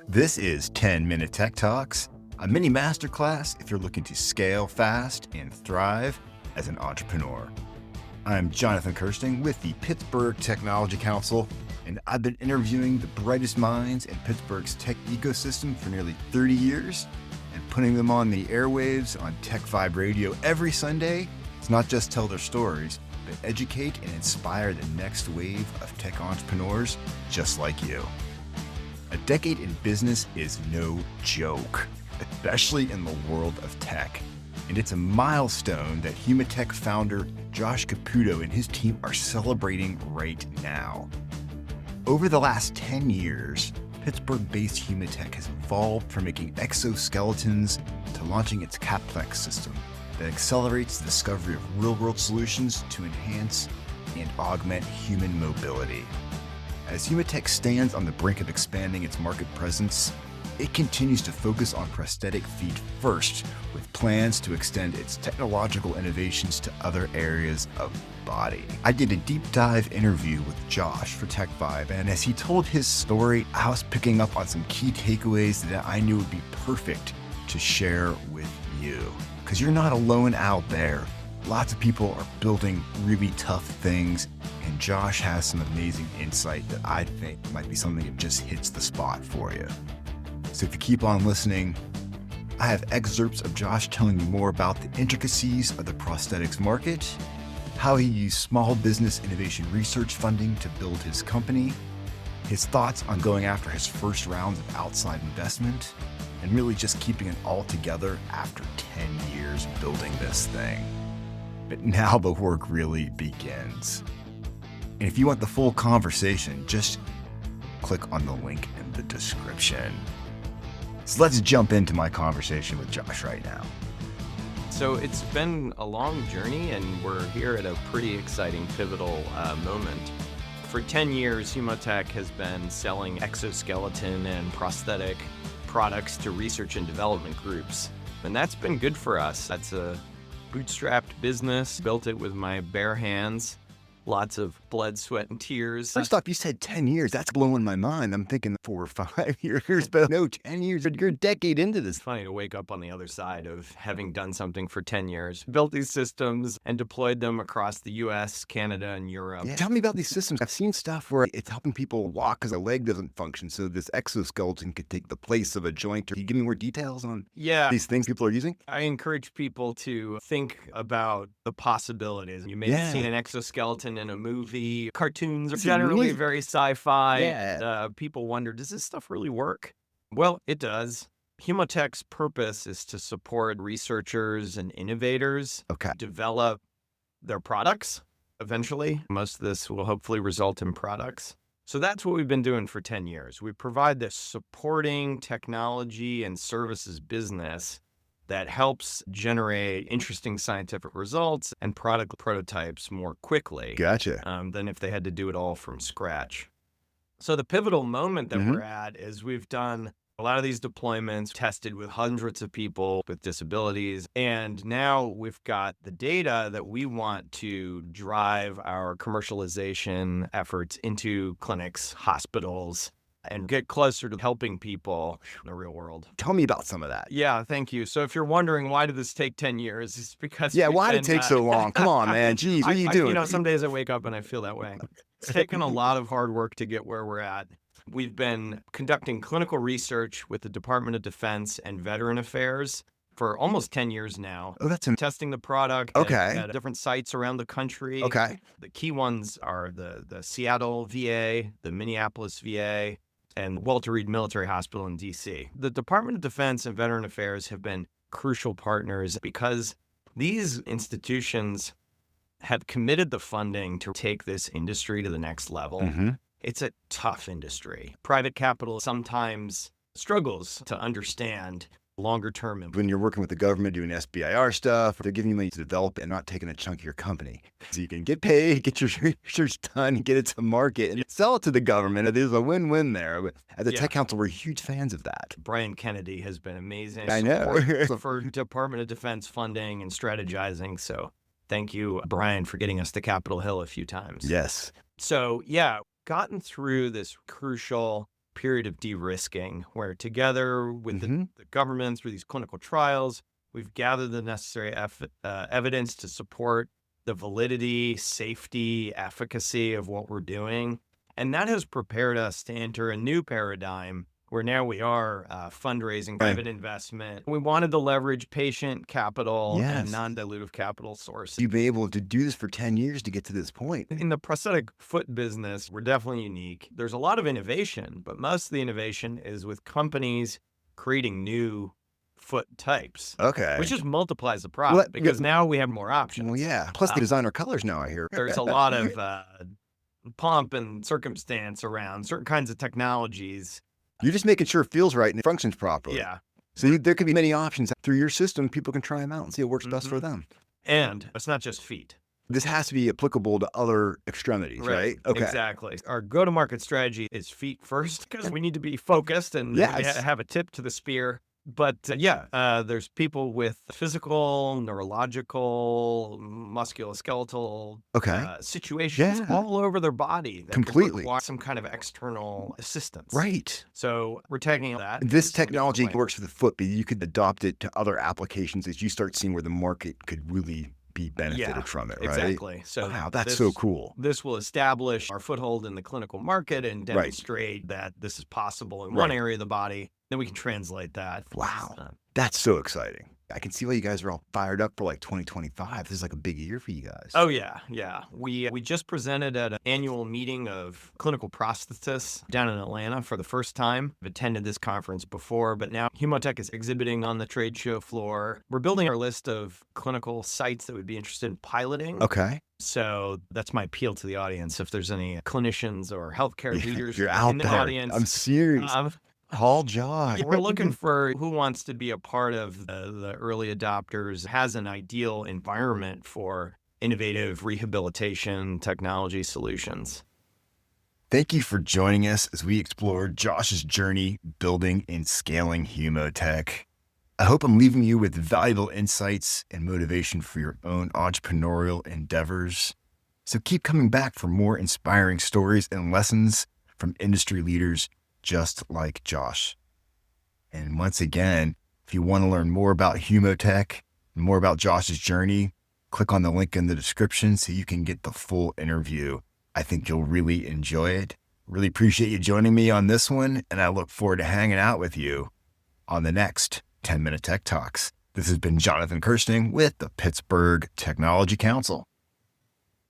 This is 10-Minute Tech Talks, a mini masterclass if you're looking to scale fast and thrive as an entrepreneur. I'm Jonathan Kirsting with the Pittsburgh Technology Council, and I've been interviewing the brightest minds in Pittsburgh's tech ecosystem for nearly 30 years and putting them on the airwaves on TechVibe radio every Sunday to not just tell their stories, but educate and inspire the next wave of tech entrepreneurs just like you. A decade in business is no joke, especially in the world of tech. And it's a milestone that HumoTech founder Josh Caputo and his team are celebrating right now. Over the last 10 years, Pittsburgh-based HumoTech has evolved from making exoskeletons to launching its CapEx system that accelerates the discovery of real-world solutions to enhance and augment human mobility. As HumoTech stands on the brink of expanding its market presence, it continues to focus on prosthetic feet first, with plans to extend its technological innovations to other areas of the body. I did a deep dive interview with Josh for TechVibe, and as he told his story, I was picking up on some key takeaways that I knew would be perfect to share with you. Because you're not alone out there. Lots of people are building really tough things, and Josh has some amazing insight that I think might be something that just hits the spot for you. So if you keep on listening, I have excerpts of Josh telling you more about the intricacies of the prosthetics market, how he used small business innovation research funding to build his company, his thoughts on going after his first rounds of outside investment, and really just keeping it all together after 10 years building this thing. But now the work really begins. And if you want the full conversation, just click on the link in the description. So let's jump into my conversation with Josh right now. So it's been a long journey, and we're here at a pretty exciting, pivotal moment. For 10 years, HumoTech has been selling exoskeleton and prosthetic products to research and development groups. And that's been good for us. That's a bootstrapped business, built it with my bare hands. Lots of blood, sweat, and tears. First off, you said 10 years. That's blowing my mind. I'm thinking 4 or 5 years, but no, 10 years. You're a decade into this. It's funny to wake up on the other side of having done something for 10 years. Built these systems and deployed them across the US, Canada, and Europe. Yeah. Tell me about these systems. I've seen stuff where it's helping people walk because a leg doesn't function, so this exoskeleton could take the place of a joint. Can you give me more details on these things people are using? I encourage people to think about the possibilities. You may have seen an exoskeleton in a movie. Cartoons are generally very sci-fi. People wonder, does this stuff really work? Well, it does. HumoTech's purpose is to support researchers and innovators develop their products eventually. Most of this will hopefully result in products. So that's what we've been doing for 10 years. We provide this supporting technology and services business that helps generate interesting scientific results and product prototypes more quickly than if they had to do it all from scratch. So the pivotal moment that we're at is we've done a lot of these deployments, tested with hundreds of people with disabilities, and now we've got the data that we want to drive our commercialization efforts into clinics, hospitals, and get closer to helping people in the real world. Tell me about some of that. Yeah, thank you. So if you're wondering why did this take 10 years, it's because why did it take so long? Come on, man. Jeez, what are you doing? Some days I wake up and I feel that way. It's taken a lot of hard work to get where we're at. We've been conducting clinical research with the Department of Defense and Veteran Affairs for almost 10 years now. Oh, that's testing the product at different sites around the country. The key ones are the Seattle VA, the Minneapolis VA, and Walter Reed Military Hospital in D.C. The Department of Defense and Veteran Affairs have been crucial partners because these institutions have committed the funding to take this industry to the next level. It's a tough industry. Private capital sometimes struggles to understand longer term. When you're working with the government doing SBIR stuff, they're giving you money to develop and not taking a chunk of your company. So you can get paid, get your research done, get it to market, and sell it to the government. There's a win-win there. At the Tech Council, we're huge fans of that. Brian Kennedy has been amazing. I know. For Department of Defense funding and strategizing. So thank you, Brian, for getting us to Capitol Hill a few times. Yes. So gotten through this crucial period of de-risking where together with the government through these clinical trials, we've gathered the necessary evidence to support the validity, safety, efficacy of what we're doing. And that has prepared us to enter a new paradigm where now we are fundraising, private investment. We wanted to leverage patient capital and non-dilutive capital sources. You've been able to do this for 10 years to get to this point. In the prosthetic foot business, we're definitely unique. There's a lot of innovation, but most of the innovation is with companies creating new foot types. Okay. Which just multiplies the profit because now we have more options. Well, yeah. Plus the designer colors now, I hear. There's a lot of pomp and circumstance around certain kinds of technologies. You're just making sure it feels right and it functions properly. Yeah. So there could be many options through your system. People can try them out and see what works best for them. And it's not just feet. This has to be applicable to other extremities, right? Okay. Exactly. Our go-to-market strategy is feet first because we need to be focused and have a tip to the spear. But there's people with physical, neurological, musculoskeletal situations all over their body that completely require some kind of external assistance. Right. So we're taking that. This technology works for the foot, but you could adopt it to other applications as you start seeing where the market could really be benefited from it, right? Exactly. So wow, that's so cool. This will establish our foothold in the clinical market and demonstrate that this is possible in one area of the body. Then we can translate that. Wow. That's so exciting. I can see why you guys are all fired up for like 2025. This is like a big year for you guys. Oh, yeah. Yeah. We just presented at an annual meeting of clinical prosthetists down in Atlanta for the first time. I've attended this conference before, but now HumoTech is exhibiting on the trade show floor. We're building our list of clinical sites that would be interested in piloting. Okay. So that's my appeal to the audience. If there's any clinicians or healthcare leaders you're out in the there. audience. I'm serious. Call Josh. We're looking for who wants to be a part of the early adopters, has an ideal environment for innovative rehabilitation technology solutions. Thank you for joining us as we explore Josh's journey building and scaling HumoTech. I hope I'm leaving you with valuable insights and motivation for your own entrepreneurial endeavors. So keep coming back for more inspiring stories and lessons from industry leaders just like Josh. And once again, if you want to learn more about HumoTech and more about Josh's journey, click on the link in the description so you can get the full interview. I think you'll really enjoy it. Really appreciate you joining me on this one, and I look forward to hanging out with you on the next 10-Minute Tech Talks. This has been Jonathan Kirsting with the Pittsburgh Technology Council.